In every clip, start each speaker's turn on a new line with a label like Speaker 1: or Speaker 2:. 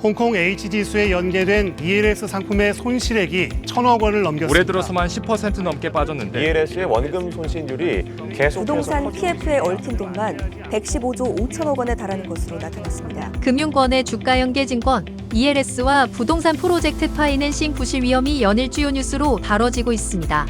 Speaker 1: 홍콩 H지수에 연계된 ELS 상품의 손실액이 1,000억 원을 넘겼습니다.
Speaker 2: 올해 들어서만 10% 넘게 빠졌는데
Speaker 3: ELS의 원금 손실률이 계속해서
Speaker 4: 부동산 PF에 얽힌 돈만 115조 5천억 원에 달하는 것으로 나타났습니다.
Speaker 5: 금융권의 주가 연계증권, ELS와 부동산 프로젝트 파이낸싱 부실 위험이 연일 주요 뉴스로 다뤄지고 있습니다.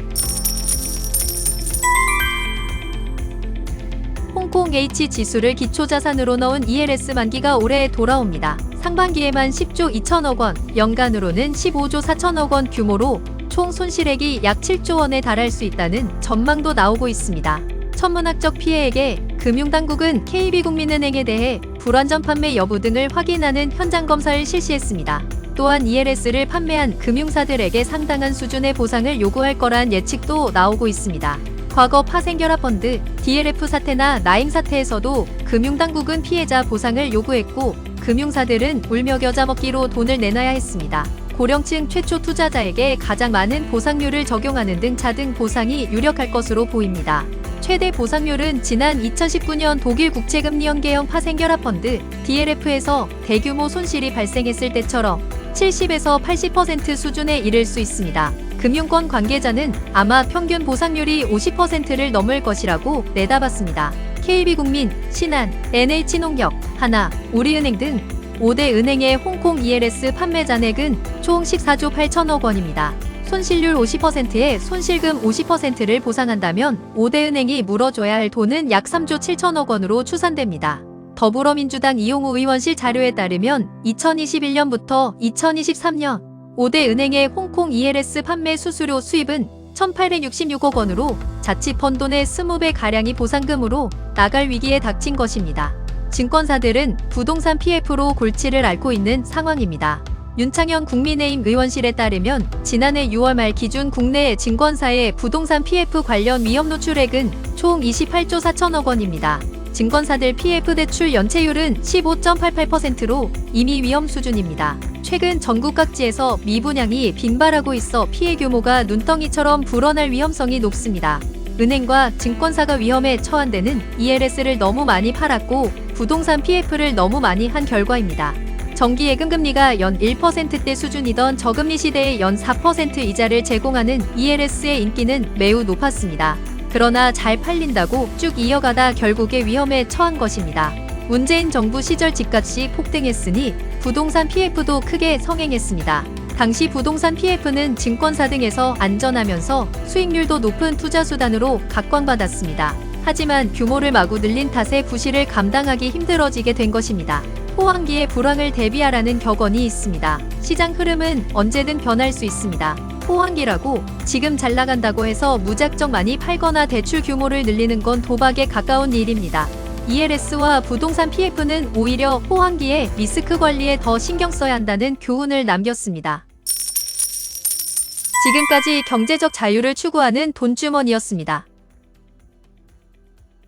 Speaker 5: 홍콩 H지수를 기초자산으로 넣은 ELS 만기가 올해 돌아옵니다. 상반기에만 10조 2천억 원, 연간으로는 15조 4천억 원 규모로 총 손실액이 약 7조 원에 달할 수 있다는 전망도 나오고 있습니다. 천문학적 피해액에 금융당국은 KB국민은행에 대해 불완전 판매 여부 등을 확인하는 현장 검사를 실시했습니다. 또한 ELS를 판매한 금융사들에게 상당한 수준의 보상을 요구할 거란 예측도 나오고 있습니다. 과거 파생결합펀드, DLF 사태나 나임 사태에서도 금융당국은 피해자 보상을 요구했고 금융사들은 울며 겨자 먹기로 돈을 내놔야 했습니다. 고령층 최초 투자자에게 가장 많은 보상률을 적용하는 등 차등 보상이 유력할 것으로 보입니다. 최대 보상률은 지난 2019년 독일 국채금리 연계형 파생결합펀드 DLF에서 대규모 손실이 발생했을 때처럼 70에서 80% 수준에 이를 수 있습니다. 금융권 관계자는 아마 평균 보상률이 50%를 넘을 것이라고 내다봤습니다. KB국민, 신한, NH농협, 하나, 우리은행 등 5대 은행의 홍콩 ELS 판매 잔액은 총 14조 8천억 원입니다. 손실률 50%에 손실금 50%를 보상한다면 5대 은행이 물어줘야 할 돈은 약 3조 7천억 원으로 추산됩니다. 더불어민주당 이용우 의원실 자료에 따르면 2021년부터 2023년 5대 은행의 홍콩 ELS 판매 수수료 수입은 1,866억 원으로 자치펀드 내 20배가량이 보상금으로 나갈 위기에 닥친 것입니다. 증권사들은 부동산 PF로 골치를 앓고 있는 상황입니다. 윤창현 국민의힘 의원실에 따르면 지난해 6월 말 기준 국내 증권사의 부동산 PF 관련 위험 노출액은 총 28조 4천억 원입니다. 증권사들 PF 대출 연체율은 15.88%로 이미 위험 수준입니다. 최근 전국 각지에서 미분양이 빈발하고 있어 피해 규모가 눈덩이처럼 불어날 위험성이 높습니다. 은행과 증권사가 위험에 처한 데는 ELS를 너무 많이 팔았고 부동산 PF를 너무 많이 한 결과입니다. 정기예금 금리가 연 1%대 수준이던 저금리 시대에 연 4% 이자를 제공하는 ELS의 인기는 매우 높았습니다. 그러나 잘 팔린다고 쭉 이어가다 결국에 위험에 처한 것입니다. 문재인 정부 시절 집값이 폭등했으니 부동산 PF도 크게 성행했습니다. 당시 부동산 PF는 증권사 등에서 안전하면서 수익률도 높은 투자수단으로 각광받았습니다. 하지만 규모를 마구 늘린 탓에 부실을 감당하기 힘들어지게 된 것입니다. 호황기의 불황을 대비하라는 격언이 있습니다. 시장 흐름은 언제든 변할 수 있습니다. 호황기라고 지금 잘 나간다고 해서 무작정 많이 팔거나 대출 규모를 늘리는 건 도박에 가까운 일입니다. ELS와 부동산 PF는 오히려 호황기에 리스크 관리에 더 신경 써야 한다는 교훈을 남겼습니다. 지금까지 경제적 자유를 추구하는 돈주머니였습니다.